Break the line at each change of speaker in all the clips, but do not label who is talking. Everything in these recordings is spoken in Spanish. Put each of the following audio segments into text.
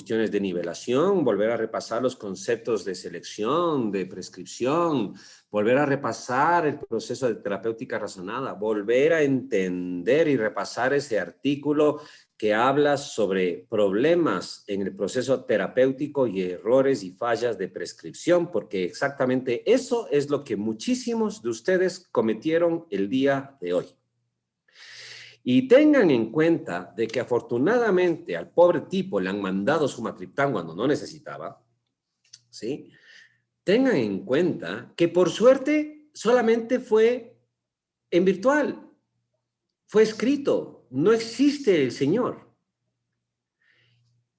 cuestiones de nivelación, volver a repasar los conceptos de selección, de prescripción, volver a repasar el proceso de terapéutica razonada, volver a entender y repasar ese artículo que habla sobre problemas en el proceso terapéutico y errores y fallas de prescripción, porque exactamente eso es lo que muchísimos de ustedes cometieron el día de hoy. Y tengan en cuenta de que afortunadamente al pobre tipo le han mandado sumatriptán cuando no necesitaba, ¿sí? Tengan en cuenta que por suerte solamente fue en virtual, fue escrito, no existe el señor.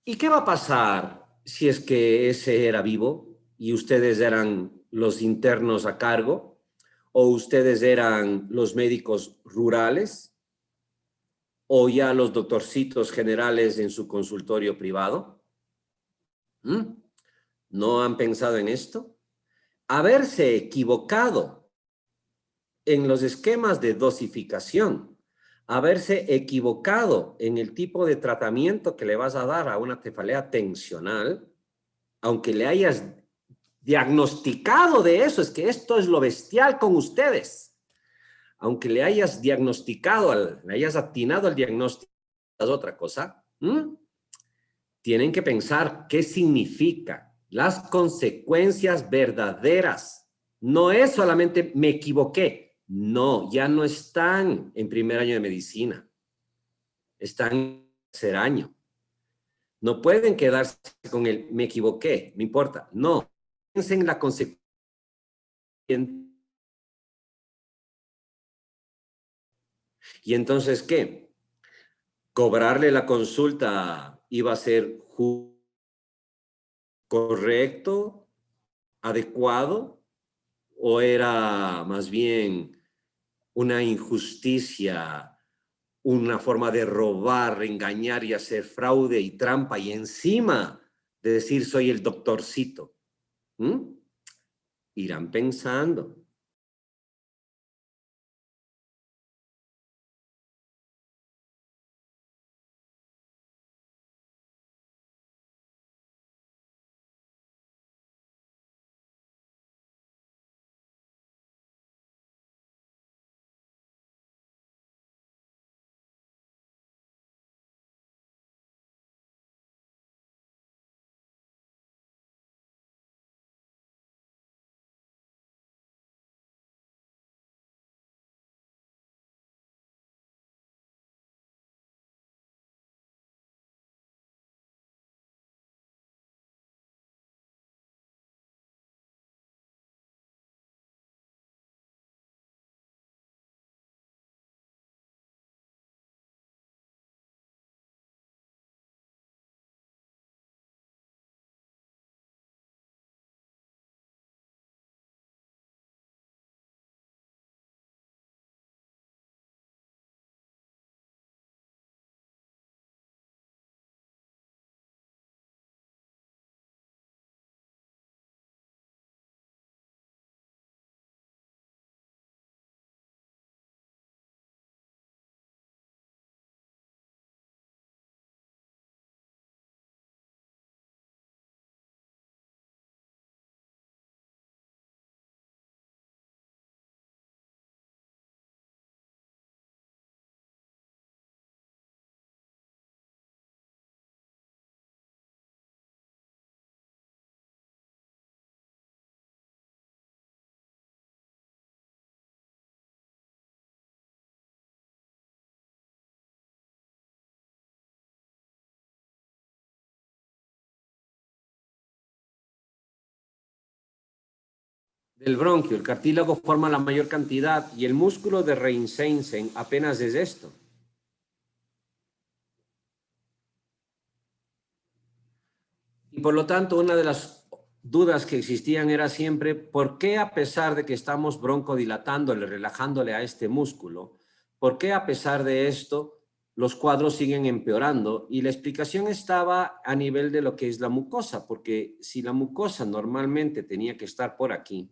¿Y qué va a pasar si es que ese era vivo y ustedes eran los internos a cargo o ustedes eran los médicos rurales o ya los doctorcitos generales en su consultorio privado? ¿No han pensado en esto? Haberse equivocado en los esquemas de dosificación, haberse equivocado en el tipo de tratamiento que le vas a dar a una cefalea tensional, aunque le hayas diagnosticado de eso, es que esto es lo bestial con ustedes, aunque le hayas diagnosticado, le hayas atinado al diagnóstico, es otra cosa, tienen que pensar qué significa, las consecuencias verdaderas. No es solamente me equivoqué, no, ya no están en primer año de medicina, están en tercer año. No pueden quedarse con el me equivoqué, no importa, no, piensen en la consecuencia. ¿Y entonces qué? ¿Cobrarle la consulta iba a ser correcto, adecuado, o era más bien una injusticia, una forma de robar, engañar y hacer fraude y trampa y encima de decir soy el doctorcito? Irán pensando. Del bronquio, el cartílago forma la mayor cantidad y el músculo de Reinseinsen apenas es esto. Y por lo tanto, una de las dudas que existían era siempre, ¿por qué a pesar de que estamos broncodilatándole, relajándole a este músculo, por qué a pesar de esto los cuadros siguen empeorando? Y la explicación estaba a nivel de lo que es la mucosa, porque si la mucosa normalmente tenía que estar por aquí,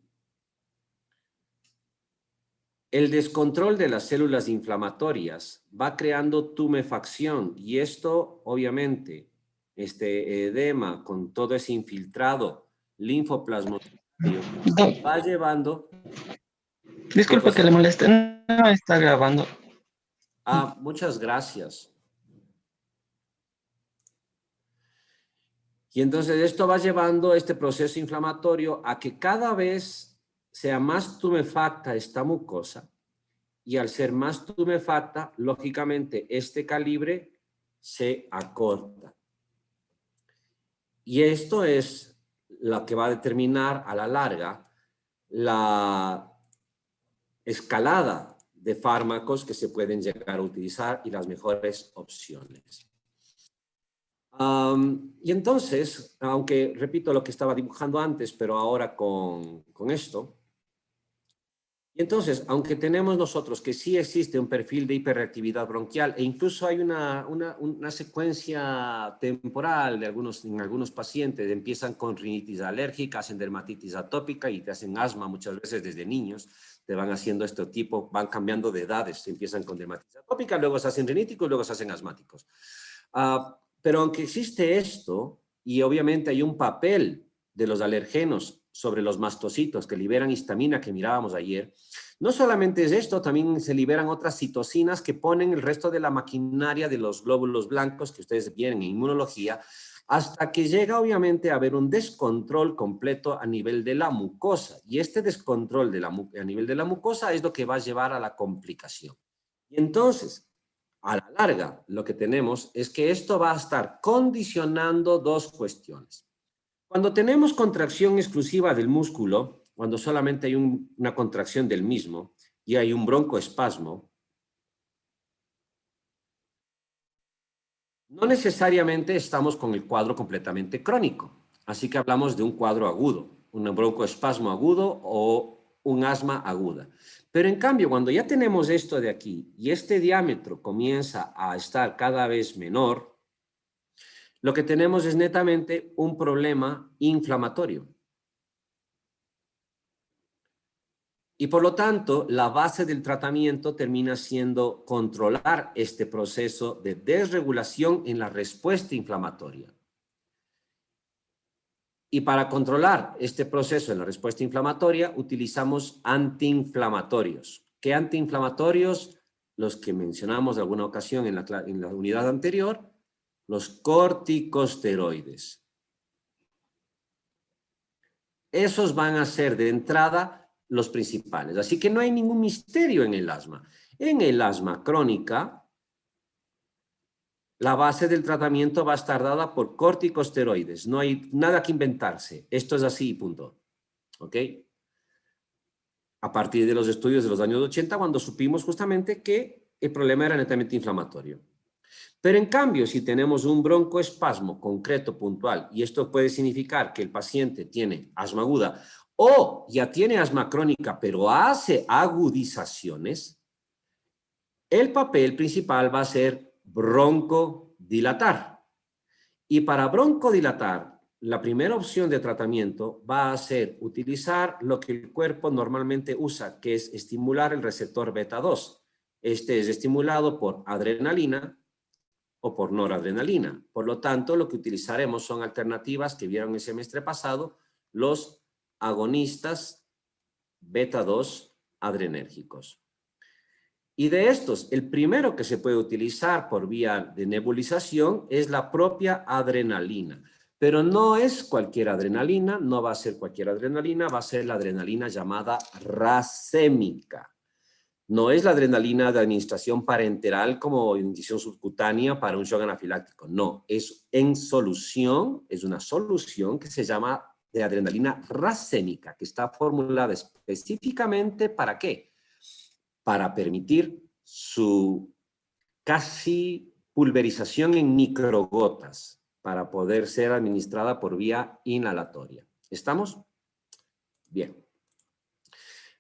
el descontrol de las células inflamatorias va creando tumefacción y esto obviamente este edema, con todo ese infiltrado linfoplasmocitario, va llevando...
Disculpe que le moleste, no está grabando.
Ah, muchas gracias. Y entonces esto va llevando este proceso inflamatorio a que cada vez sea más tumefacta esta mucosa, y al ser más tumefacta, lógicamente este calibre se acorta. Y esto es lo que va a determinar a la larga la escalada de fármacos que se pueden llegar a utilizar y las mejores opciones. Y entonces, aunque repito lo que estaba dibujando antes, pero ahora con esto, y entonces, aunque tenemos nosotros que sí existe un perfil de hiperreactividad bronquial e incluso hay una secuencia temporal en algunos pacientes, empiezan con rinitis alérgica, hacen dermatitis atópica y te hacen asma muchas veces desde niños, te van haciendo este tipo, van cambiando de edades, empiezan con dermatitis atópica, luego se hacen riníticos, luego se hacen asmáticos. Pero aunque existe esto, y obviamente hay un papel de los alergenos sobre los mastocitos que liberan histamina que mirábamos ayer, no solamente es esto, también se liberan otras citocinas que ponen el resto de la maquinaria de los glóbulos blancos que ustedes vienen en inmunología, hasta que llega obviamente a haber un descontrol completo a nivel de la mucosa. Y este descontrol a nivel de la mucosa es lo que va a llevar a la complicación. Y entonces, a la larga, lo que tenemos es que esto va a estar condicionando dos cuestiones. Cuando tenemos contracción exclusiva del músculo, cuando solamente hay una contracción del mismo y hay un broncoespasmo, no necesariamente estamos con el cuadro completamente crónico. Así que hablamos de un cuadro agudo, un broncoespasmo agudo o un asma aguda. Pero en cambio, cuando ya tenemos esto de aquí y este diámetro comienza a estar cada vez menor, lo que tenemos es netamente un problema inflamatorio. Y por lo tanto, la base del tratamiento termina siendo controlar este proceso de desregulación en la respuesta inflamatoria. Y para controlar este proceso en la respuesta inflamatoria, utilizamos antiinflamatorios. ¿Qué antiinflamatorios? Los que mencionamos de alguna ocasión en la unidad anterior, los corticosteroides. Esos van a ser de entrada los principales. Así que no hay ningún misterio en el asma. En el asma crónica, la base del tratamiento va a estar dada por corticosteroides. No hay nada que inventarse. Esto es así, punto. ¿Ok? A partir de los estudios de los años 80, cuando supimos justamente que el problema era netamente inflamatorio. Pero en cambio, si tenemos un broncoespasmo concreto, puntual, y esto puede significar que el paciente tiene asma aguda o ya tiene asma crónica, pero hace agudizaciones, el papel principal va a ser broncodilatar. Y para broncodilatar, la primera opción de tratamiento va a ser utilizar lo que el cuerpo normalmente usa, que es estimular el receptor beta 2. Este es estimulado por adrenalina o por noradrenalina. Por lo tanto, lo que utilizaremos son alternativas que vieron el semestre pasado, los agonistas beta 2 adrenérgicos. Y de estos, el primero que se puede utilizar por vía de nebulización es la propia adrenalina. Pero no es cualquier adrenalina, no va a ser cualquier adrenalina, va a ser la adrenalina llamada racémica. No es la adrenalina de administración parenteral como inyección subcutánea para un shock anafiláctico. No, es en solución, es una solución que se llama de adrenalina racémica, que está formulada específicamente ¿para qué? Para permitir su casi pulverización en microgotas para poder ser administrada por vía inhalatoria. ¿Estamos? Bien.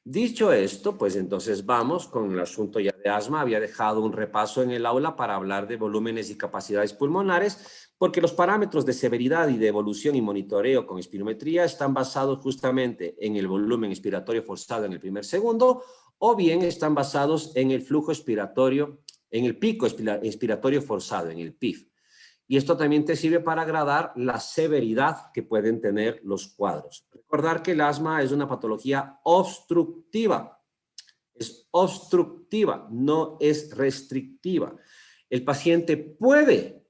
Dicho esto, pues entonces vamos con el asunto ya de asma. Había dejado un repaso en el aula para hablar de volúmenes y capacidades pulmonares, porque los parámetros de severidad y de evolución y monitoreo con espirometría están basados justamente en el volumen expiratorio forzado en el primer segundo, o bien están basados en el flujo expiratorio, en el pico expiratorio forzado, en el PIF. Y esto también te sirve para gradar la severidad que pueden tener los cuadros. Recordar que el asma es una patología obstructiva. Es obstructiva, no es restrictiva. El paciente puede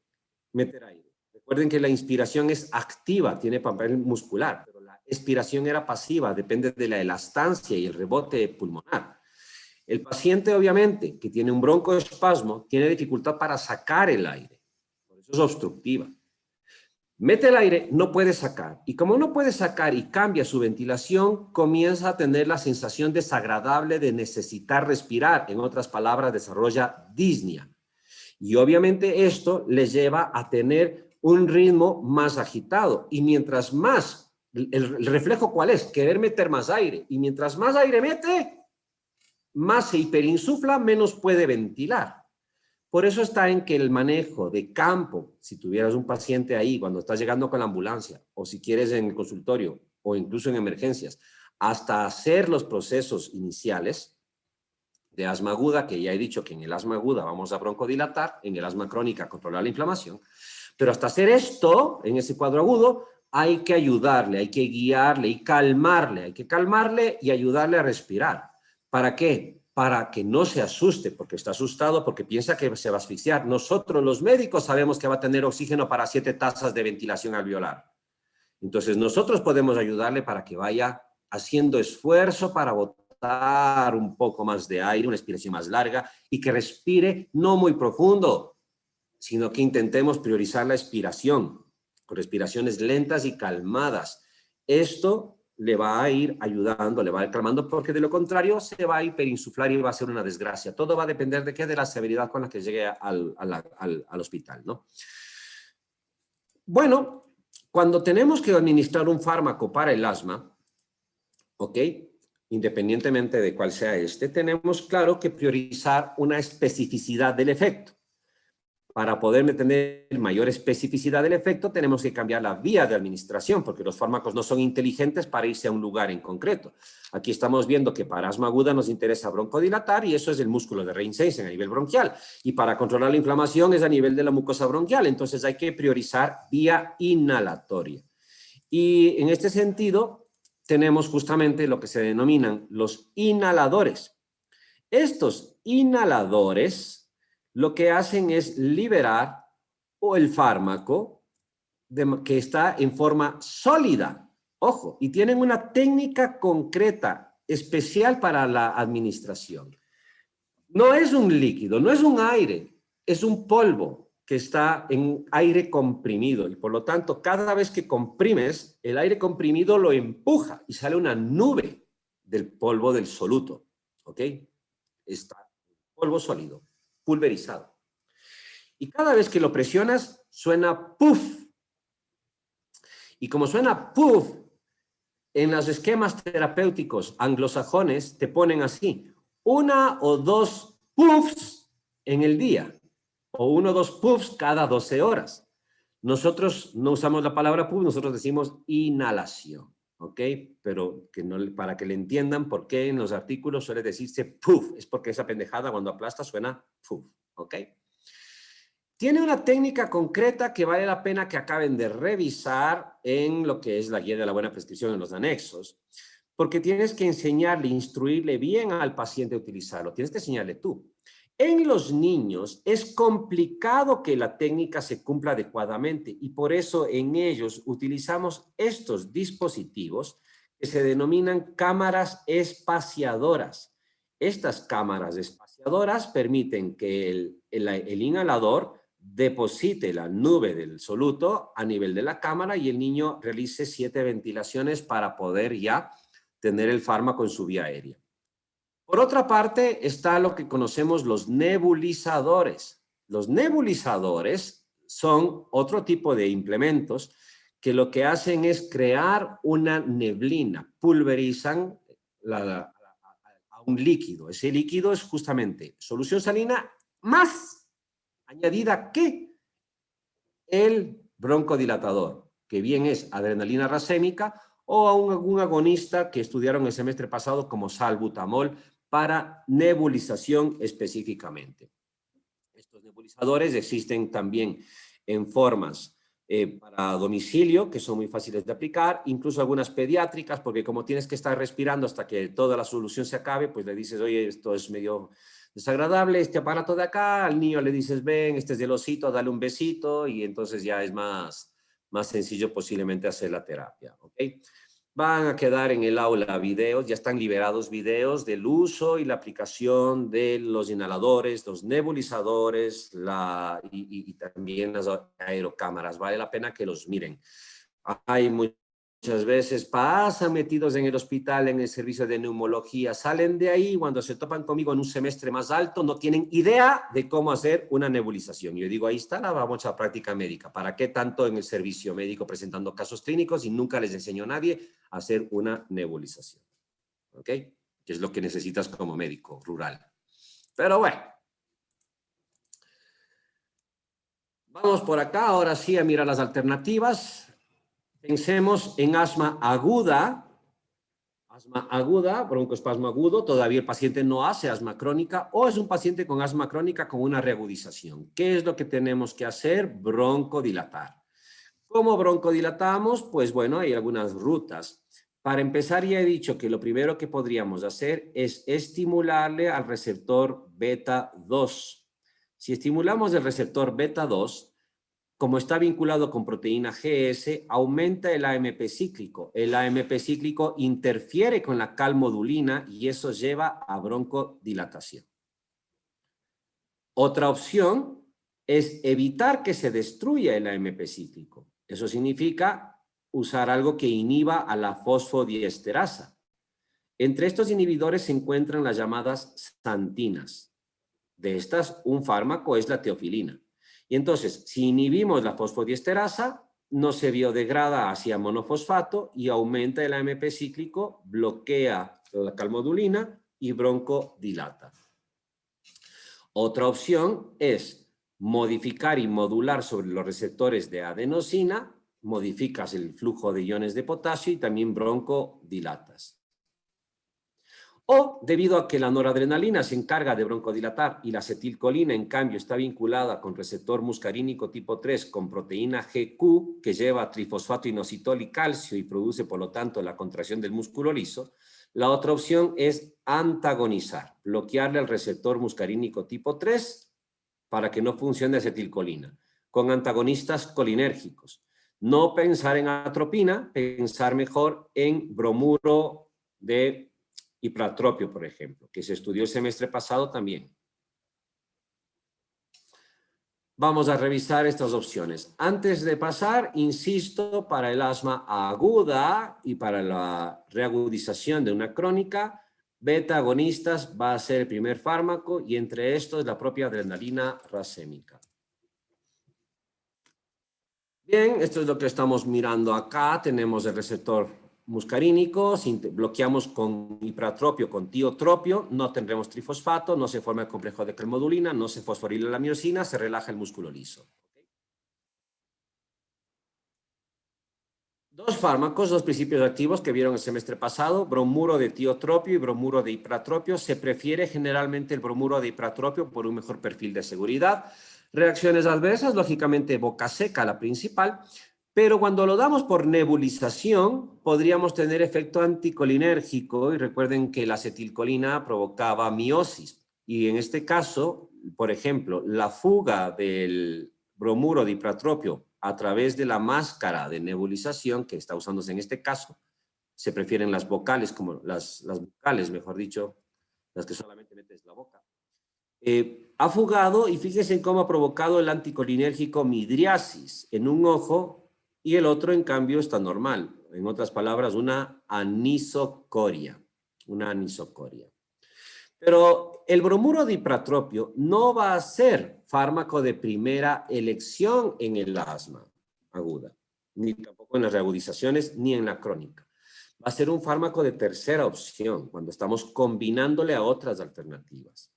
meter aire. Recuerden que la inspiración es activa, tiene papel muscular, pero la expiración era pasiva, depende de la elastancia y el rebote pulmonar. El paciente, obviamente, que tiene un broncoespasmo, tiene dificultad para sacar el aire. Por eso es obstructiva. Mete el aire, no puede sacar. Y como no puede sacar y cambia su ventilación, comienza a tener la sensación desagradable de necesitar respirar. En otras palabras, desarrolla disnea. Y obviamente esto les lleva a tener un ritmo más agitado. Y mientras más, el reflejo ¿cuál es? Querer meter más aire. Y mientras más aire mete, más se hiperinsufla, menos puede ventilar. Por eso está en que el manejo de campo, si tuvieras un paciente ahí cuando estás llegando con la ambulancia, o si quieres en el consultorio, o incluso en emergencias, hasta hacer los procesos iniciales de asma aguda, que ya he dicho que en el asma aguda vamos a broncodilatar, en el asma crónica controlar la inflamación, pero hasta hacer esto, en ese cuadro agudo, hay que ayudarle, hay que guiarle y calmarle, hay que calmarle y ayudarle a respirar. ¿Para qué? Para que no se asuste, porque está asustado, porque piensa que se va a asfixiar. Nosotros, los médicos, sabemos que va a tener oxígeno para 7 tazas de ventilación alveolar. Entonces, nosotros podemos ayudarle para que vaya haciendo esfuerzo para botar un poco más de aire, una expiración más larga, y que respire no muy profundo, sino que intentemos priorizar la expiración, con respiraciones lentas y calmadas. Esto le va a ir ayudando, le va a ir calmando, porque de lo contrario se va a hiperinsuflar y va a ser una desgracia. Todo va a depender de qué, de la severidad con la que llegue al hospital, ¿no? Bueno, cuando tenemos que administrar un fármaco para el asma, ¿ok? Independientemente de cuál sea este, tenemos claro que priorizar una especificidad del efecto. Para poder tener mayor especificidad del efecto, tenemos que cambiar la vía de administración, porque los fármacos no son inteligentes para irse a un lugar en concreto. Aquí estamos viendo que para asma aguda nos interesa broncodilatar, y eso es el músculo de Reinsensen a nivel bronquial. Y para controlar la inflamación es a nivel de la mucosa bronquial. Entonces hay que priorizar vía inhalatoria. Y en este sentido, tenemos justamente lo que se denominan los inhaladores. Estos inhaladores lo que hacen es liberar el fármaco que está en forma sólida. Ojo, y tienen una técnica concreta, especial para la administración. No es un líquido, no es un aire, es un polvo que está en aire comprimido, y por lo tanto, cada vez que comprimes, el aire comprimido lo empuja y sale una nube del polvo del soluto. ¿Ok? Está polvo sólido, pulverizado. Y cada vez que lo presionas, suena puff. Y como suena puff, en los esquemas terapéuticos anglosajones te ponen así: 1 o 2 puffs en el día, o 1 o 2 puffs cada 12 horas. Nosotros no usamos la palabra puff, nosotros decimos inhalación. ¿Ok? Pero que no, para que le entiendan por qué en los artículos suele decirse puff, es porque esa pendejada cuando aplasta suena puff. ¿Ok? Tiene una técnica concreta que vale la pena que acaben de revisar en lo que es la guía de la buena prescripción en los anexos, porque tienes que enseñarle, instruirle bien al paciente a utilizarlo. Tienes que enseñarle tú. En los niños es complicado que la técnica se cumpla adecuadamente, y por eso en ellos utilizamos estos dispositivos que se denominan cámaras espaciadoras. Estas cámaras espaciadoras permiten que el inhalador deposite la nube del soluto a nivel de la cámara y el niño realice 7 ventilaciones para poder ya tener el fármaco en su vía aérea. Por otra parte, está lo que conocemos los nebulizadores. Los nebulizadores son otro tipo de implementos que lo que hacen es crear una neblina, pulverizan a un líquido. Ese líquido es justamente solución salina más añadida que el broncodilatador, que bien es adrenalina racémica o a algún agonista que estudiaron el semestre pasado como salbutamol para nebulización específicamente. Estos nebulizadores existen también en formas para domicilio, que son muy fáciles de aplicar, incluso algunas pediátricas, porque como tienes que estar respirando hasta que toda la solución se acabe, pues le dices, oye, esto es medio desagradable, este aparato de acá, al niño le dices, ven, este es del osito, dale un besito, y entonces ya es más sencillo posiblemente hacer la terapia, ¿ok? Van a quedar en el aula videos, ya están liberados videos del uso y la aplicación de los inhaladores, los nebulizadores y también las aerocámaras. Vale la pena que los miren. Hay muchas veces pasan metidos en el hospital, en el servicio de neumología, salen de ahí, cuando se topan conmigo en un semestre más alto, no tienen idea de cómo hacer una nebulización. Yo digo, ahí está la famosa práctica médica. ¿Para qué tanto en el servicio médico presentando casos clínicos y nunca les enseñó a nadie a hacer una nebulización? ¿Ok? Que es lo que necesitas como médico rural. Pero bueno. Vamos por acá, ahora sí, a mirar las alternativas. Pensemos en asma aguda, broncoespasmo agudo, todavía el paciente no hace asma crónica o es un paciente con asma crónica con una reagudización. ¿Qué es lo que tenemos que hacer? Broncodilatar. ¿Cómo broncodilatamos? Pues bueno, hay algunas rutas. Para empezar, ya he dicho que lo primero que podríamos hacer es estimularle al receptor beta 2. Si estimulamos el receptor beta 2, como está vinculado con proteína GS, aumenta el AMP cíclico. El AMP cíclico interfiere con la calmodulina y eso lleva a broncodilatación. Otra opción es evitar que se destruya el AMP cíclico. Eso significa usar algo que inhiba a la fosfodiesterasa. Entre estos inhibidores se encuentran las llamadas xantinas. De estas, un fármaco es la teofilina. Y entonces, si inhibimos la fosfodiesterasa, no se biodegrada hacia monofosfato y aumenta el AMP cíclico, bloquea la calmodulina y broncodilata. Otra opción es modificar y modular sobre los receptores de adenosina, modificas el flujo de iones de potasio y también broncodilatas. O, debido a que la noradrenalina se encarga de broncodilatar y la acetilcolina, en cambio, está vinculada con receptor muscarínico tipo 3 con proteína GQ, que lleva trifosfato inositol y calcio y produce, por lo tanto, la contracción del músculo liso, la otra opción es antagonizar, bloquearle al receptor muscarínico tipo 3 para que no funcione acetilcolina, con antagonistas colinérgicos. No pensar en atropina, pensar mejor en bromuro de ipratropio, por ejemplo, que se estudió el semestre pasado también. Vamos a revisar estas opciones. Antes de pasar, insisto, para el asma aguda y para la reagudización de una crónica, beta agonistas va a ser el primer fármaco y entre estos la propia adrenalina racémica. Bien, esto es lo que estamos mirando acá. Tenemos el receptor muscarínico, si bloqueamos con ipratropio, con tiotropio, no tendremos trifosfato, no se forma el complejo de calmodulina, no se fosforila la miosina, se relaja el músculo liso. Dos fármacos, dos principios activos que vieron el semestre pasado, bromuro de tiotropio y bromuro de ipratropio. Se prefiere generalmente el bromuro de ipratropio por un mejor perfil de seguridad. Reacciones adversas, lógicamente boca seca la principal, pero cuando lo damos por nebulización podríamos tener efecto anticolinérgico y recuerden que la acetilcolina provocaba miosis y en este caso, por ejemplo, la fuga del bromuro de ipratropio a través de la máscara de nebulización que está usándose en este caso, se prefieren las vocales, como las bucales, mejor dicho, las que solamente metes la boca. Ha fugado y fíjense en cómo ha provocado el anticolinérgico midriasis en un ojo y el otro, en cambio, está normal. En otras palabras, una anisocoria. Una anisocoria. Pero el bromuro de ipratropio no va a ser fármaco de primera elección en el asma aguda, ni tampoco en las reagudizaciones, ni en la crónica. Va a ser un fármaco de tercera opción cuando estamos combinándole a otras alternativas.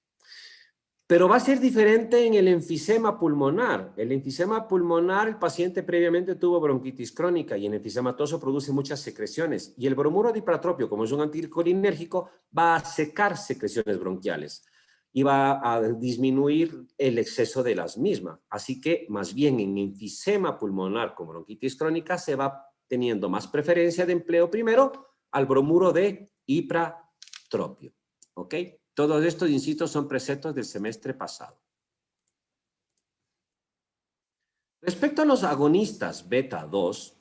Pero va a ser diferente en el enfisema pulmonar. El enfisema pulmonar, el paciente previamente tuvo bronquitis crónica y el enfisematoso produce muchas secreciones. Y el bromuro de ipratropio, como es un anticolinérgico, va a secar secreciones bronquiales. y va a disminuir el exceso de las mismas. Así que, más bien, en enfisema pulmonar con bronquitis crónica se va teniendo más preferencia de empleo primero al bromuro de ipratropio. ¿Ok? Todos estos, insisto, son preceptos del semestre pasado. Respecto a los agonistas beta 2,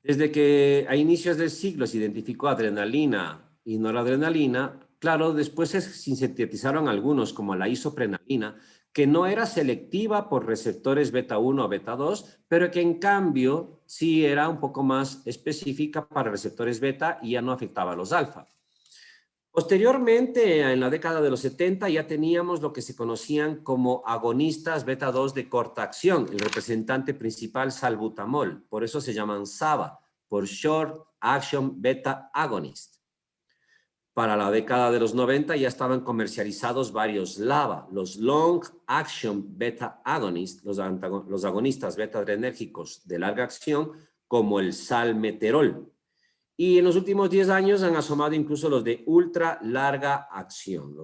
desde que a inicios del siglo se identificó adrenalina y noradrenalina, claro, después se sintetizaron algunos, como la isoprenalina, que no era selectiva por receptores beta 1 o beta 2, pero que en cambio sí era un poco más específica para receptores beta y ya no afectaba a los alfa. Posteriormente, en la década de los 70, ya teníamos lo que se conocían como agonistas beta 2 de corta acción, el representante principal salbutamol, por eso se llaman SABA, por Short Action Beta Agonist. Para la década de los 90 ya estaban comercializados varios LABA, los Long Action Beta Agonist, los agonistas beta adrenérgicos de larga acción, como el salmeterol. Y en los últimos 10 años han asomado incluso los de ultra larga acción,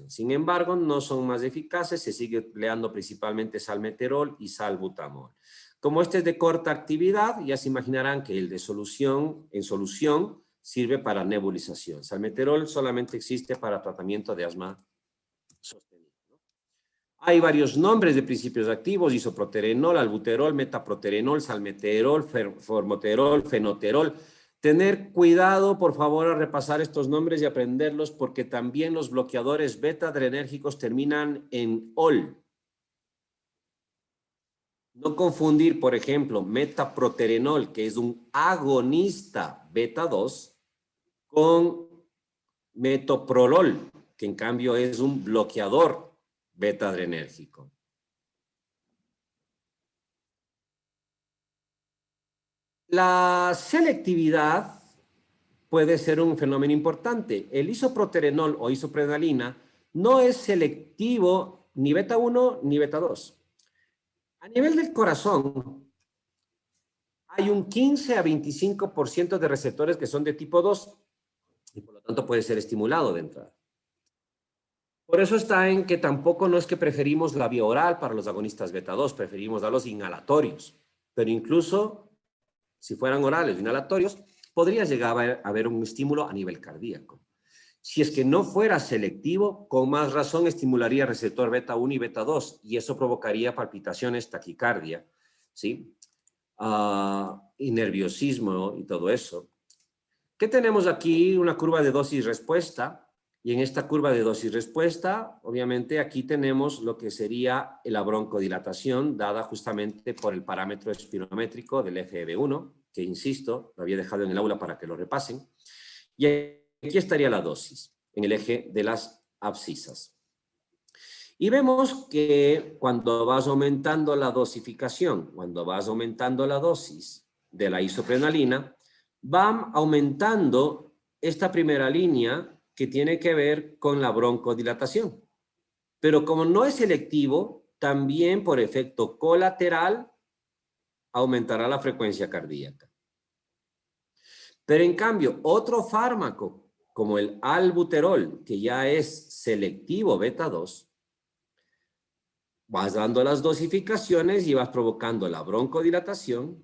Sin embargo, no son más eficaces, se sigue empleando principalmente salmeterol y salbutamol. Como este es de corta actividad, ya se imaginarán que el de solución, en solución, sirve para nebulización. Salmeterol solamente existe para tratamiento de asma sostenido. Hay varios nombres de principios activos: isoproterenol, albuterol, metaproterenol, salmeterol, formoterol, fenoterol. Tener cuidado, por favor, a repasar estos nombres y aprenderlos, porque también los bloqueadores beta adrenérgicos terminan en ol. No confundir, por ejemplo, metaproterenol, que es un agonista beta 2, con metoprolol, que en cambio es un bloqueador beta adrenérgico. La selectividad puede ser un fenómeno importante. El isoproterenol o isoprenalina no es selectivo ni beta 1 ni beta 2. A nivel del corazón, hay un 15 a 25% de receptores que son de tipo 2 y por lo tanto puede ser estimulado de entrada. Por eso está en que tampoco no es que preferimos la vía oral para los agonistas beta 2, preferimos darlos inhalatorios. Pero incluso si fueran orales o inhalatorios, podría llegar a haber un estímulo a nivel cardíaco. Si es que no fuera selectivo, con más razón estimularía receptor beta 1 y beta 2, y eso provocaría palpitaciones, taquicardia, ¿sí? Y nerviosismo y todo eso. ¿Qué tenemos aquí? Una curva de dosis-respuesta. Y en esta curva de dosis-respuesta, obviamente aquí tenemos lo que sería la broncodilatación dada justamente por el parámetro espirométrico del FEV1, que insisto, lo había dejado en el aula para que lo repasen. Y aquí estaría la dosis, en el eje de las abscisas. Y vemos que cuando vas aumentando la dosificación, cuando vas aumentando la dosis de la isoprenalina, van aumentando esta primera línea que tiene que ver con la broncodilatación. Pero como no es selectivo, también por efecto colateral aumentará la frecuencia cardíaca. Pero en cambio, otro fármaco, como el albuterol, que ya es selectivo beta 2, vas dando las dosificaciones y vas provocando la broncodilatación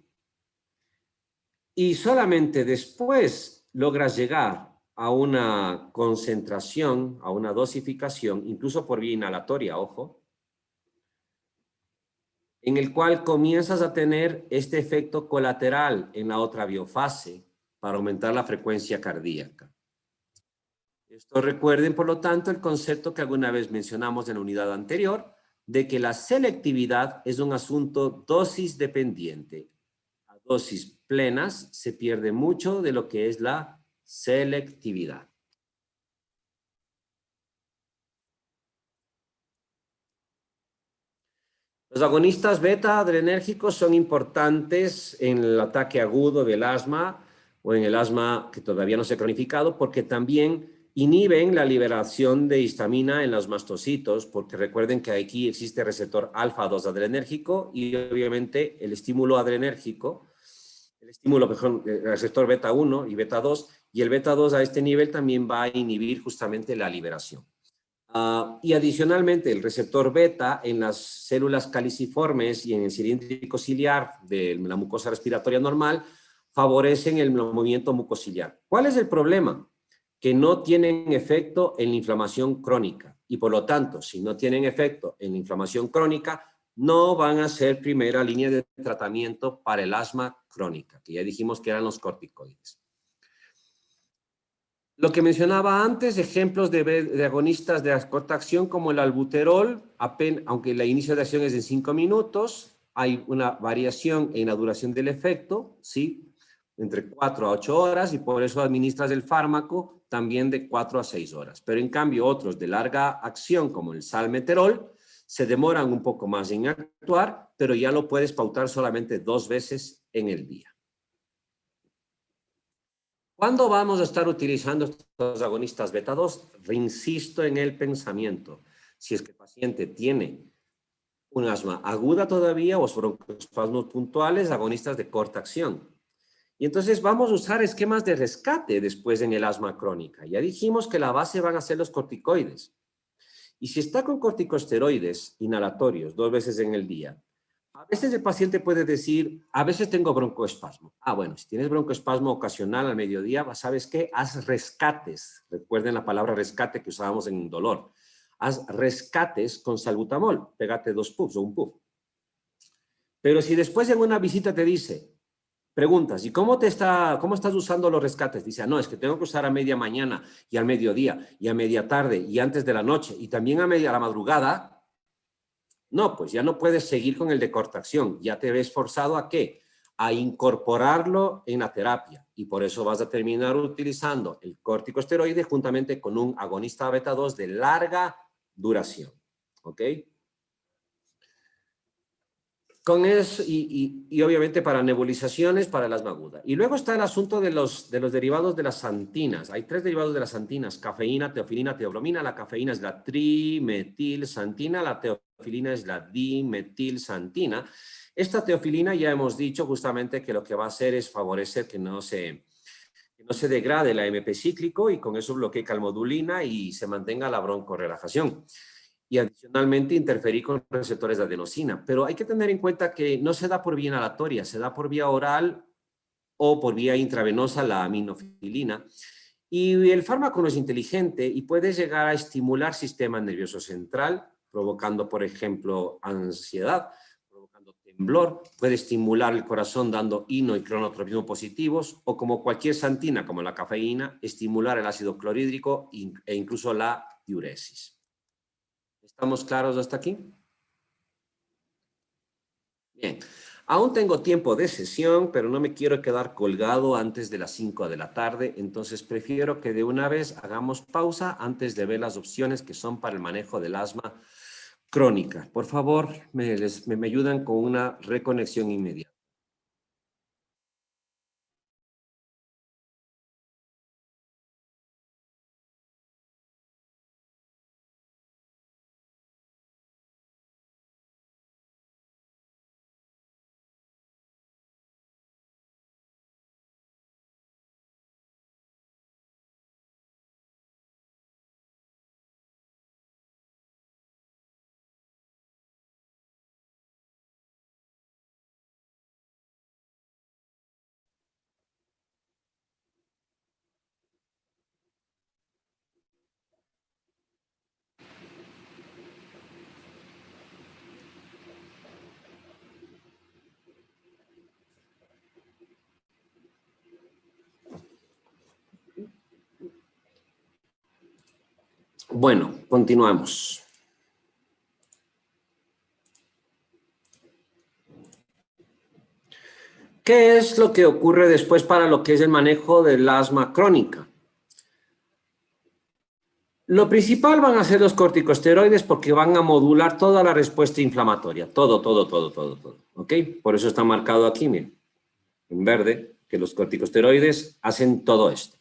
y solamente después logras llegar a una concentración, a una dosificación, incluso por vía inhalatoria, ojo, en el cual comienzas a tener este efecto colateral en la otra biofase para aumentar la frecuencia cardíaca. Esto recuerden, por lo tanto, el concepto que alguna vez mencionamos en la unidad anterior, de que la selectividad es un asunto dosis dependiente. A dosis plenas se pierde mucho de lo que es la selectividad. Los agonistas beta adrenérgicos son importantes en el ataque agudo del asma o en el asma que todavía no se ha cronificado, porque también inhiben la liberación de histamina en los mastocitos, porque recuerden que aquí existe receptor alfa 2 adrenérgico y obviamente el estímulo adrenérgico, el estímulo, perdón, el receptor beta 1 y beta 2, y el beta 2 a este nivel también va a inhibir justamente la liberación. Y adicionalmente, el receptor beta en las células caliciformes y en el cilíndrico ciliar de la mucosa respiratoria normal favorecen el movimiento mucociliar. ¿Cuál es el problema? Que no tienen efecto en la inflamación crónica y por lo tanto, si no tienen efecto en la inflamación crónica, no van a ser primera línea de tratamiento para el asma crónica, que ya dijimos que eran los corticoides. Lo que mencionaba antes, ejemplos de agonistas de corta acción como el albuterol, aunque el inicio de acción es en 5 minutos, hay una variación en la duración del efecto, ¿sí? Entre 4 a 8 horas y por eso administras el fármaco también de 4 a 6 horas. Pero en cambio otros de larga acción como el salmeterol se demoran un poco más en actuar, pero ya lo puedes pautar solamente 2 veces en el día. ¿Cuándo vamos a estar utilizando estos agonistas beta 2? Reinsisto en el pensamiento. Si es que el paciente tiene un asma aguda todavía o broncoespasmos puntuales, agonistas de corta acción. Y entonces vamos a usar esquemas de rescate después en el asma crónica. Ya dijimos que la base van a ser los corticoides. Y si está con corticosteroides inhalatorios 2 veces en el día, a veces el paciente puede decir, a veces tengo broncoespasmo. Bueno, si tienes broncoespasmo ocasional al mediodía, ¿sabes qué? Haz rescates. Recuerden la palabra rescate que usábamos en dolor. Haz rescates con salbutamol. Pégate 2 puffs o un puff. Pero si después en una visita te dice, preguntas, ¿y cómo estás usando los rescates? Dice, no, es que tengo que usar a media mañana y al mediodía y a media tarde y antes de la noche y también a la madrugada. No, pues ya no puedes seguir con el de corta acción. Ya te ves forzado ¿a qué? A incorporarlo en la terapia. Y por eso vas a terminar utilizando el corticosteroide juntamente con un agonista beta 2 de larga duración. ¿Ok? Con eso, y obviamente para nebulizaciones, para el asma aguda. Y luego está el asunto de los derivados de las santinas. Hay 3 derivados de las santinas, cafeína, teofilina, teobromina. La cafeína es la trimetilsantina, la teofilina es la dimetilsantina. Esta teofilina ya hemos dicho justamente que lo que va a hacer es favorecer que no se degrade el AMP cíclico y con eso bloquea calmodulina y se mantenga la broncorelajación. Y adicionalmente interferir con receptores de adenosina. Pero hay que tener en cuenta que no se da por vía inhalatoria, se da por vía oral o por vía intravenosa la aminofilina. Y el fármaco no es inteligente y puede llegar a estimular sistema nervioso central, provocando, por ejemplo, ansiedad, provocando temblor, puede estimular el corazón dando ino y cronotropismo positivos, o como cualquier santina, como la cafeína, estimular el ácido clorhídrico e incluso la diuresis. ¿Estamos claros hasta aquí? Bien. Aún tengo tiempo de sesión, pero no me quiero quedar colgado antes de las 5 de la tarde, entonces prefiero que de una vez hagamos pausa antes de ver las opciones que son para el manejo del asma crónica. Por favor, me ayudan con una reconexión inmediata. Bueno, continuamos. ¿Qué es lo que ocurre después para lo que es el manejo del asma crónica? Lo principal van a ser los corticosteroides porque van a modular toda la respuesta inflamatoria. Todo. ¿Ok? Por eso está marcado aquí, miren, en verde, que los corticosteroides hacen todo esto.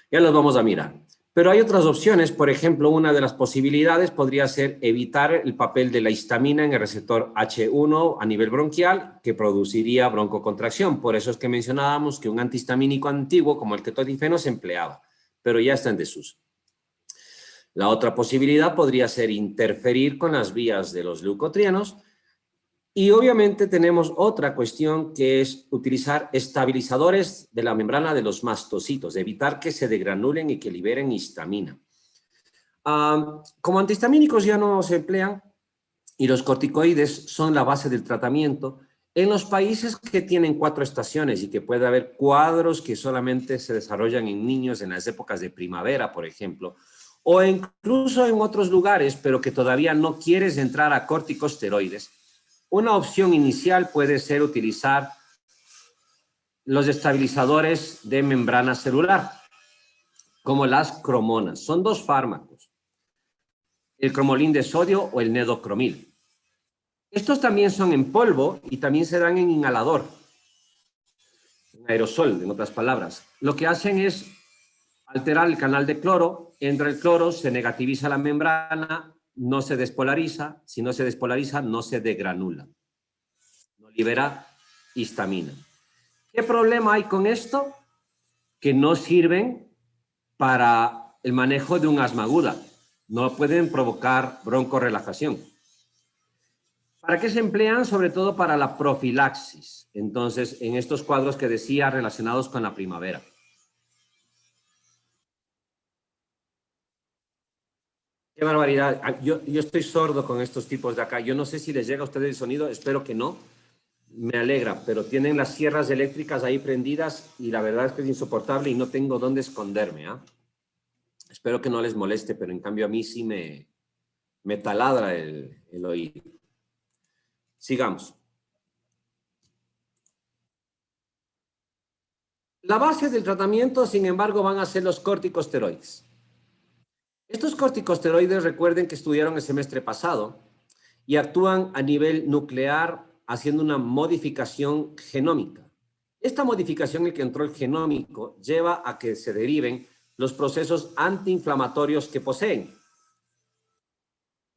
Ya los vamos a mirar. Pero hay otras opciones. Por ejemplo, una de las posibilidades podría ser evitar el papel de la histamina en el receptor H1 a nivel bronquial, que produciría broncocontracción. Por eso es que mencionábamos que un antihistamínico antiguo, como el ketotifeno, se empleaba, pero ya está en desuso. La otra posibilidad podría ser interferir con las vías de los leucotrienos. Y obviamente tenemos otra cuestión que es utilizar estabilizadores de la membrana de los mastocitos, evitar que se degranulen y que liberen histamina. Como antihistamínicos ya no se emplean y los corticoides son la base del tratamiento. En los países que tienen 4 estaciones y que puede haber cuadros que solamente se desarrollan en niños en las épocas de primavera, por ejemplo, o incluso en otros lugares, pero que todavía no quieres entrar a corticosteroides, una opción inicial puede ser utilizar los estabilizadores de membrana celular, como las cromonas. Son 2 fármacos, el cromolín de sodio o el nedocromil. Estos también son en polvo y también se dan en inhalador, en aerosol, en otras palabras. Lo que hacen es alterar el canal de cloro, entra el cloro, se negativiza la membrana, no se despolariza, si no se despolariza, no se degranula, no libera histamina. ¿Qué problema hay con esto? Que no sirven para el manejo de un asma aguda, no pueden provocar broncorelajación. ¿Para qué se emplean? Sobre todo para la profilaxis. Entonces, en estos cuadros que decía relacionados con la primavera. Qué barbaridad. Yo estoy sordo con estos tipos de acá. Yo no sé si les llega a ustedes el sonido, espero que no. Me alegra, pero tienen las sierras eléctricas ahí prendidas y la verdad es que es insoportable y no tengo dónde esconderme. Espero que no les moleste, pero en cambio a mí sí me taladra el oído. Sigamos. La base del tratamiento, sin embargo, van a ser los corticosteroides. Estos corticosteroides, recuerden que estudiaron el semestre pasado y actúan a nivel nuclear haciendo una modificación genómica. Esta modificación, el control genómico, lleva a que se deriven los procesos antiinflamatorios que poseen.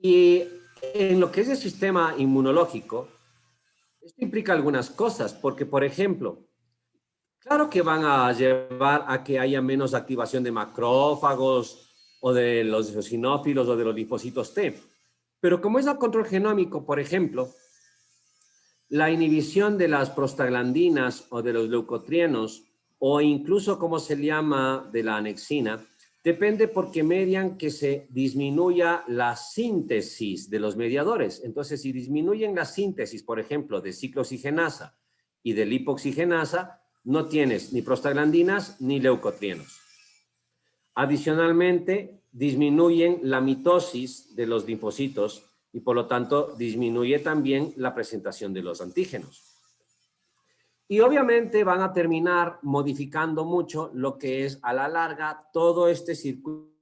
Y en lo que es el sistema inmunológico, esto implica algunas cosas, porque, por ejemplo, claro que van a llevar a que haya menos activación de macrófagos o de los eosinófilos o de los linfocitos T. Pero como es el control genómico, por ejemplo, la inhibición de las prostaglandinas o de los leucotrienos o incluso, como se llama, de la anexina, depende porque median que se disminuya la síntesis de los mediadores. Entonces, si disminuyen la síntesis, por ejemplo, de ciclooxigenasa y de lipoxigenasa, no tienes ni prostaglandinas ni leucotrienos. Adicionalmente, disminuyen la mitosis de los linfocitos y por lo tanto disminuye también la presentación de los antígenos. Y obviamente van a terminar modificando mucho lo que es a la larga todo este circuito.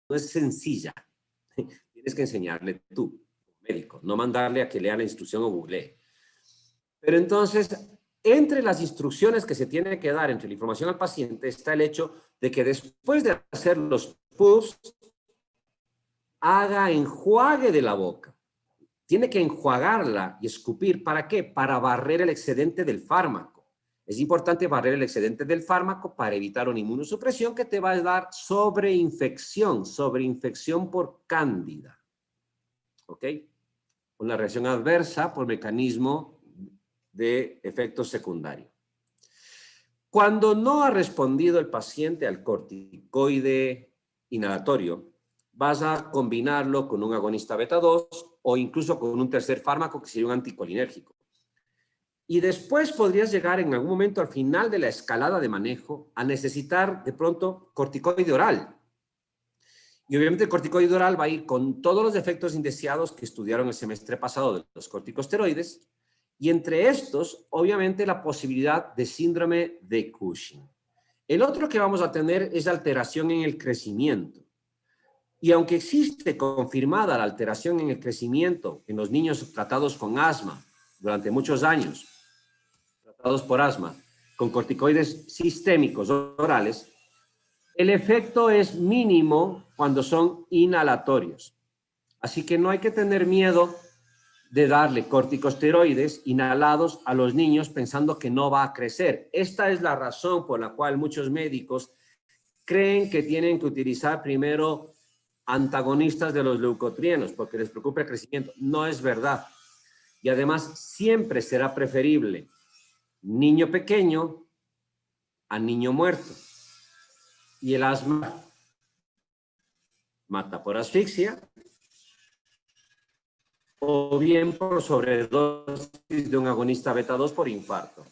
No es sencilla. Tienes que enseñarle tú, médico, no mandarle a que lea la instrucción o googlee. Pero entonces, entre las instrucciones que se tiene que dar entre la información al paciente está el hecho de que después de hacer los puffs, haga enjuague de la boca. Tiene que enjuagarla y escupir. ¿Para qué? Para barrer el excedente del fármaco. Es importante barrer el excedente del fármaco para evitar una inmunosupresión que te va a dar sobreinfección por cándida. ¿Ok? Una reacción adversa por mecanismo de efecto secundario. Cuando no ha respondido el paciente al corticoide inhalatorio, vas a combinarlo con un agonista beta 2 o incluso con un tercer fármaco que sería un anticolinérgico. Y después podrías llegar en algún momento al final de la escalada de manejo a necesitar de pronto corticoide oral. Y obviamente el corticoide oral va a ir con todos los efectos indeseados que estudiaron el semestre pasado de los corticosteroides, y entre estos, obviamente, la posibilidad de síndrome de Cushing. El otro que vamos a tener es alteración en el crecimiento. Y aunque existe confirmada la alteración en el crecimiento en los niños tratados con asma durante muchos años, tratados por asma, con corticoides sistémicos orales, el efecto es mínimo cuando son inhalatorios. Así que no hay que tener miedo de darle corticosteroides inhalados a los niños pensando que no va a crecer. Esta es la razón por la cual muchos médicos creen que tienen que utilizar primero antagonistas de los leucotrienos porque les preocupa el crecimiento. No es verdad. Y además siempre será preferible niño pequeño a niño muerto. Y el asma mata por asfixia o bien por sobredosis de un agonista beta 2 por infarto.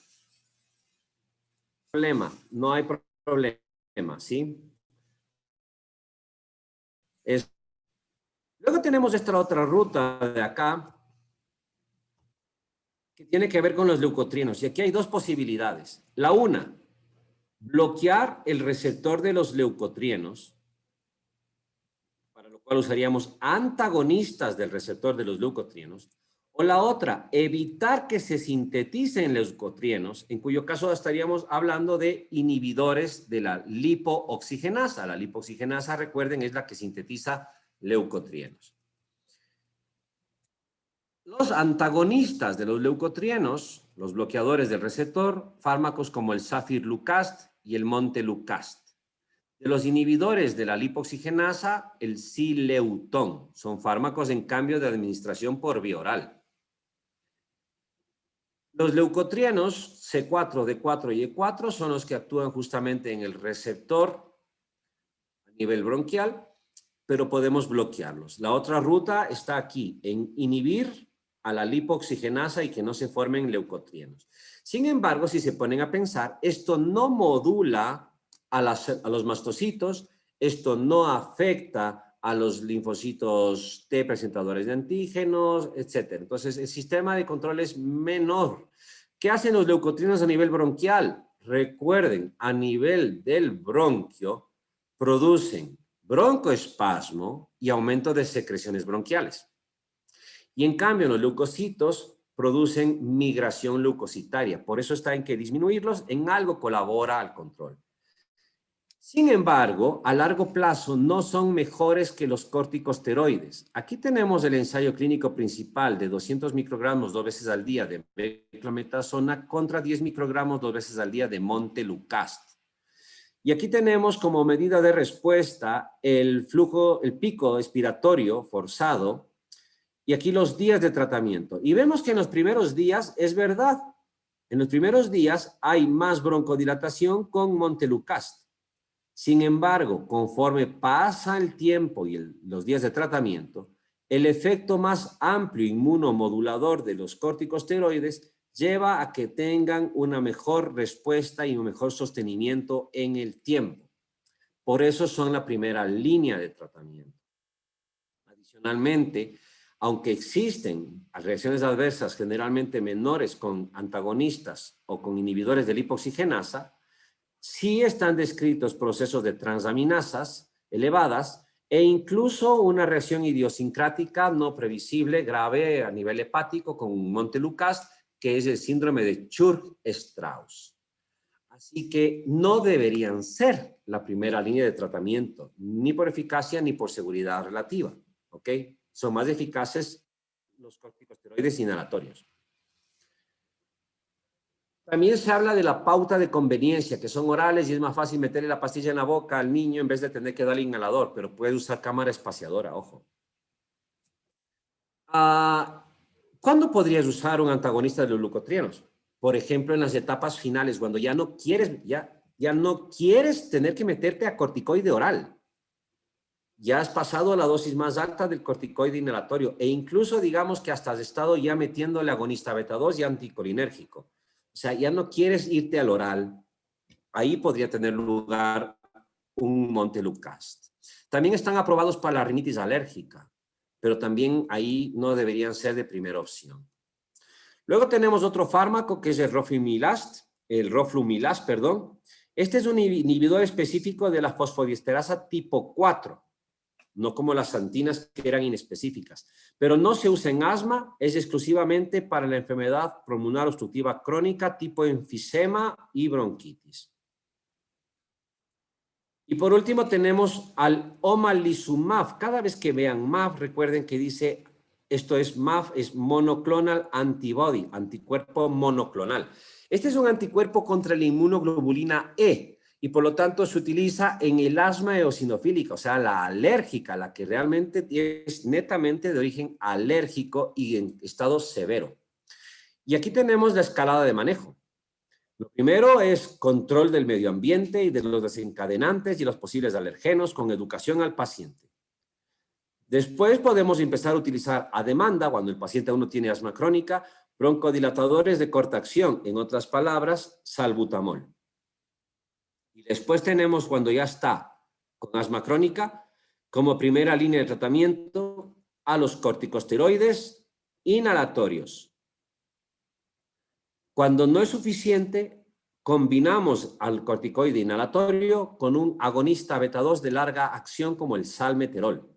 No hay problema, ¿sí? Luego tenemos esta otra ruta de acá que tiene que ver con los leucotrienos. Y aquí hay dos posibilidades. La una, bloquear el receptor de los leucotrienos, para lo cual usaríamos antagonistas del receptor de los leucotrienos. O la otra, evitar que se sinteticen leucotrienos, en cuyo caso estaríamos hablando de inhibidores de la lipooxigenasa. La lipooxigenasa, recuerden, es la que sintetiza leucotrienos. Los antagonistas de los leucotrienos, los bloqueadores del receptor, fármacos como el Zafirlukast y el Montelukast. De los inhibidores de la lipooxigenasa, el Sileutón. Son fármacos en cambio de administración por vía oral. Los leucotrienos C4, D4 y E4 son los que actúan justamente en el receptor a nivel bronquial, pero podemos bloquearlos. La otra ruta está aquí, en inhibir a la lipooxigenasa y que no se formen leucotrienos. Sin embargo, si se ponen a pensar, esto no modula a los mastocitos, esto no afecta a los linfocitos T presentadores de antígenos, etc. Entonces, el sistema de control es menor. ¿Qué hacen los leucotrienos a nivel bronquial? Recuerden, a nivel del bronquio, producen broncoespasmo y aumento de secreciones bronquiales. Y en cambio, los leucocitos producen migración leucocitaria. Por eso está en que disminuirlos, en algo colabora al control. Sin embargo, a largo plazo no son mejores que los corticosteroides. Aquí tenemos el ensayo clínico principal de 200 microgramos 2 veces al día de beclometasona contra 10 microgramos 2 veces al día de Montelukast. Y aquí tenemos como medida de respuesta el pico expiratorio forzado y aquí los días de tratamiento. Y vemos que en los primeros días es verdad. En los primeros días hay más broncodilatación con Montelukast. Sin embargo, conforme pasa el tiempo y los días de tratamiento, el efecto más amplio inmunomodulador de los corticosteroides lleva a que tengan una mejor respuesta y un mejor sostenimiento en el tiempo. Por eso son la primera línea de tratamiento. Adicionalmente, aunque existen reacciones adversas generalmente menores con antagonistas o con inhibidores de lipooxigenasa, sí están descritos procesos de transaminasas elevadas e incluso una reacción idiosincrática no previsible grave a nivel hepático con Montelukast, que es el síndrome de Churg-Strauss. Así que no deberían ser la primera línea de tratamiento, ni por eficacia ni por seguridad relativa. ¿ok? Son más eficaces los corticosteroides inhalatorios. También se habla de la pauta de conveniencia, que son orales y es más fácil meterle la pastilla en la boca al niño en vez de tener que darle inhalador, pero puede usar cámara espaciadora, ojo. ¿Cuándo podrías usar un antagonista de los glucotrienos? Por ejemplo, en las etapas finales, cuando ya no quieres, ya no quieres tener que meterte a corticoide oral. Ya has pasado a la dosis más alta del corticoide inhalatorio e incluso digamos que hasta has estado ya metiéndole agonista beta 2 y anticolinérgico. O sea, ya no quieres irte al oral. Ahí podría tener lugar un Montelukast. También están aprobados para la rinitis alérgica, pero también ahí no deberían ser de primera opción. Luego tenemos otro fármaco que es el roflumilast, perdón. Este es un inhibidor específico de la fosfodiesterasa tipo 4, no como las santinas que eran inespecíficas, pero no se usa en asma, es exclusivamente para la enfermedad pulmonar obstructiva crónica tipo enfisema y bronquitis. Y por último tenemos al omalizumab. Cada vez que vean MAV, recuerden que dice, esto es MAV, es monoclonal antibody, anticuerpo monoclonal. Este es un anticuerpo contra la inmunoglobulina E y por lo tanto se utiliza en el asma eosinofílica, o sea, la alérgica, la que realmente es netamente de origen alérgico y en estado severo. Y aquí tenemos la escalada de manejo. Lo primero es control del medio ambiente y de los desencadenantes y los posibles alergenos con educación al paciente. Después podemos empezar a utilizar a demanda, cuando el paciente aún no tiene asma crónica, broncodilatadores de corta acción, en otras palabras, salbutamol. Y después tenemos, cuando ya está con asma crónica, como primera línea de tratamiento, a los corticosteroides inhalatorios. Cuando no es suficiente, combinamos al corticoide inhalatorio con un agonista beta 2 de larga acción como el salmeterol.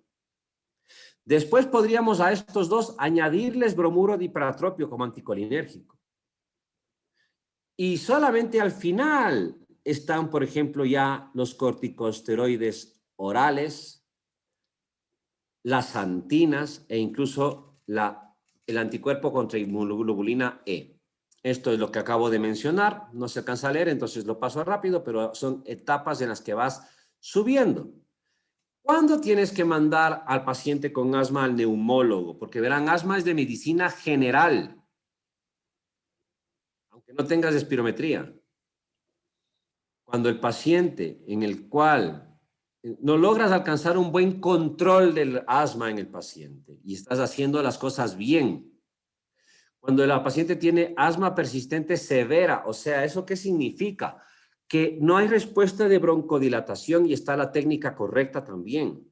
Después podríamos a estos dos añadirles bromuro dipratropio como anticolinérgico. Y solamente al final están, por ejemplo, ya los corticosteroides orales, las santinas e incluso el anticuerpo contra inmunoglobulina E. Esto es lo que acabo de mencionar, no se alcanza a leer, entonces lo paso rápido, pero son etapas en las que vas subiendo. ¿Cuándo tienes que mandar al paciente con asma al neumólogo? Porque verán, asma es de medicina general, aunque no tengas espirometría. Cuando el paciente en el cual no logras alcanzar un buen control del asma en el paciente y estás haciendo las cosas bien, cuando la paciente tiene asma persistente severa, o sea, ¿eso qué significa? Que no hay respuesta de broncodilatación y está la técnica correcta también.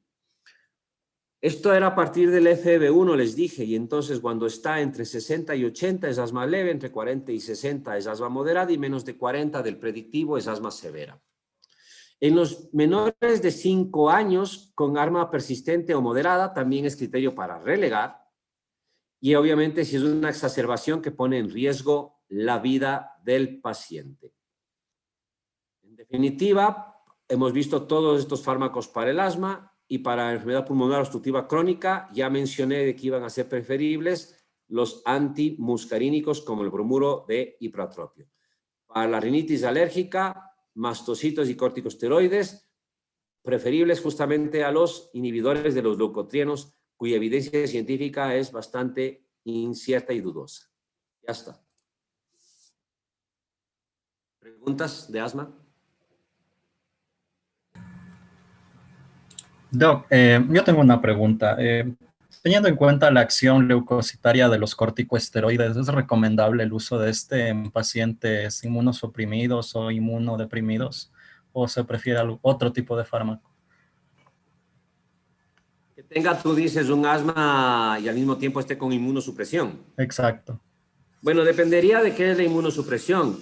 Esto era a partir del FEV1, les dije, y entonces cuando está entre 60 y 80 es asma leve, entre 40 y 60 es asma moderada y menos de 40 del predictivo es asma severa. En los menores de 5 años con asma persistente o moderada también es criterio para relegar. Y obviamente si es una exacerbación que pone en riesgo la vida del paciente. En definitiva, hemos visto todos estos fármacos para el asma y para enfermedad pulmonar obstructiva crónica. Ya mencioné de que iban a ser preferibles los antimuscarínicos como el bromuro de ipratropio. Para la rinitis alérgica, mastocitos y corticosteroides, preferibles justamente a los inhibidores de los leucotrienos, cuya evidencia científica es bastante incierta y dudosa. Ya está. ¿Preguntas de asma?
Doc, yo tengo una pregunta. Teniendo en cuenta la acción leucocitaria de los corticosteroides, ¿es recomendable el uso de este en pacientes inmunosuprimidos o inmunodeprimidos? ¿O se prefiere otro tipo de fármaco?
Que tenga, tú dices, un asma y al mismo tiempo esté con inmunosupresión.
Exacto.
Bueno, dependería de qué es la inmunosupresión,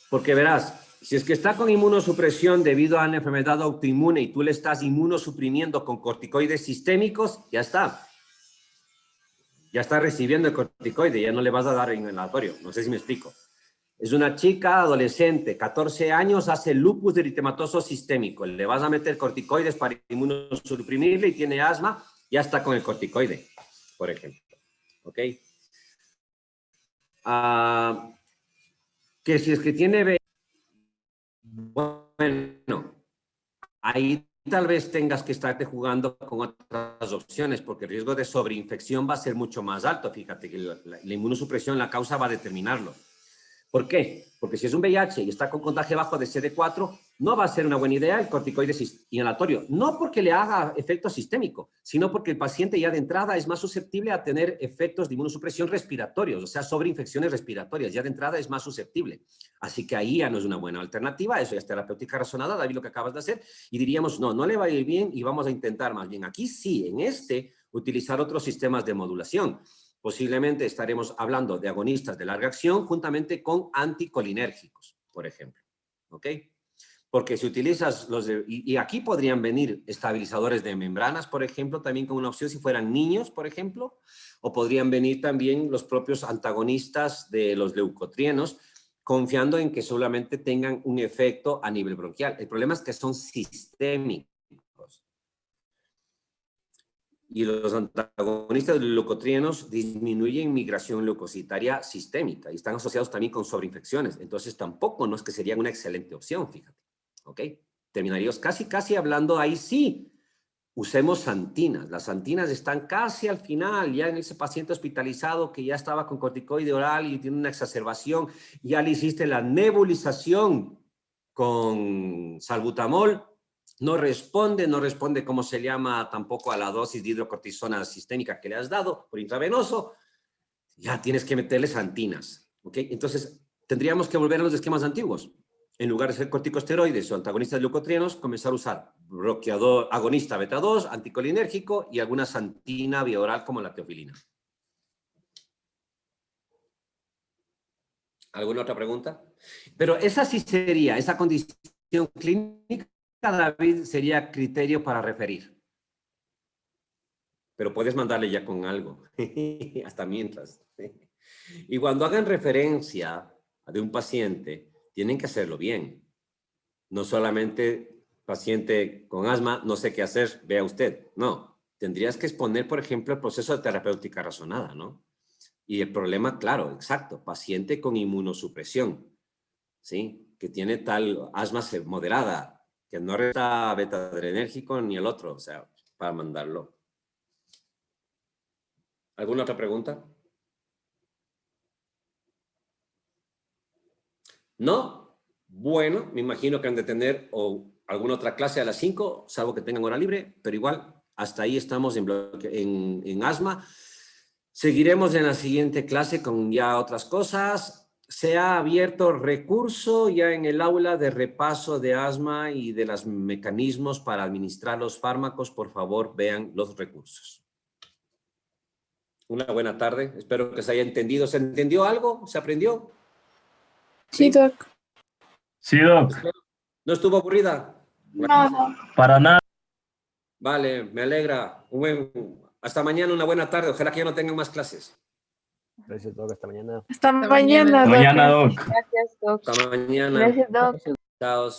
porque verás, si es que está con inmunosupresión debido a una enfermedad autoinmune y tú le estás inmunosuprimiendo con corticoides sistémicos, ya está. Ya está recibiendo el corticoide, ya no le vas a dar inhalatorio. No sé si me explico. Es una chica adolescente, 14 años, hace lupus eritematoso sistémico. Le vas a meter corticoides para inmunosuprimirle y tiene asma Ya está con el corticoide, por ejemplo. ¿Ok? Que si es que tiene... Bueno, ahí tal vez tengas que estarte jugando con otras opciones, porque el riesgo de sobreinfección va a ser mucho más alto. Fíjate que la inmunosupresión, la causa va a determinarlo. ¿Por qué? Porque si es un VIH y está con contagio bajo de CD4, no va a ser una buena idea el corticoide inhalatorio. No porque le haga efecto sistémico, sino porque el paciente ya de entrada es más susceptible a tener efectos de inmunosupresión respiratorios, o sea, sobreinfecciones respiratorias. Ya de entrada es más susceptible. Así que ahí ya no es una buena alternativa. Eso ya es terapéutica razonada, David, lo que acabas de hacer. Y diríamos, no, no le va a ir bien y vamos a intentar más bien aquí sí, en utilizar otros sistemas de modulación. Posiblemente estaremos hablando de agonistas de larga acción juntamente con anticolinérgicos, por ejemplo. ¿Ok? Porque si utilizas los de... Y aquí podrían venir estabilizadores de membranas, por ejemplo, también como una opción si fueran niños, por ejemplo, o podrían venir también los propios antagonistas de los leucotrienos, confiando en que solamente tengan un efecto a nivel bronquial. El problema es que son sistémicos. Y los antagonistas de los leucotrienos disminuyen migración leucocitaria sistémica y están asociados también con sobreinfecciones. Entonces tampoco no es que serían una excelente opción, fíjate. ¿Ok? Terminaríamos casi hablando ahí sí. Usemos santinas. Las santinas están casi al final, ya en ese paciente hospitalizado que ya estaba con corticoide oral y tiene una exacerbación. Ya le hiciste la nebulización con salbutamol. No responde cómo se llama tampoco a la dosis de hidrocortisona sistémica que le has dado por intravenoso, ya tienes que meterle santinas, ¿ok? Entonces, tendríamos que volver a los esquemas antiguos. En lugar de ser corticosteroides o antagonistas de leucotrienos, comenzar a usar bloqueador, agonista beta-2, anticolinérgico y alguna santina bioral como la teofilina. ¿Alguna otra pregunta? Pero esa sí sería, esa condición clínica, David, sería criterio para referir. Pero puedes mandarle ya con algo, hasta mientras. Y cuando hagan referencia de un paciente, tienen que hacerlo bien. No solamente paciente con asma, no sé qué hacer, vea usted. No, tendrías que exponer, por ejemplo, el proceso de terapéutica razonada, ¿no? Y el problema, claro, exacto, paciente con inmunosupresión, ¿sí? Que tiene tal asma moderada, que no resta beta-adrenérgico ni el otro, o sea, para mandarlo. ¿Alguna otra pregunta? ¿No? Bueno, me imagino que han de tener alguna otra clase a las 5, salvo que tengan hora libre, pero igual, hasta ahí estamos en asma. Seguiremos en la siguiente clase con ya otras cosas. Se ha abierto recurso ya en el aula de repaso de asma y de los mecanismos para administrar los fármacos. Por favor, vean los recursos. Una buena tarde. Espero que se haya entendido. ¿Se entendió algo? ¿Se aprendió?
Sí, Doc.
Sí, Doc.
¿No estuvo aburrida?
No.
Para nada.
Vale, me alegra. Hasta mañana, una buena tarde. Ojalá que ya no tengan más clases.
Gracias, Doc. Hasta mañana.
Hasta mañana, Doc.
Mañana, Doc.
Gracias, Doc.
Hasta mañana.
Gracias, Doc.
Chao.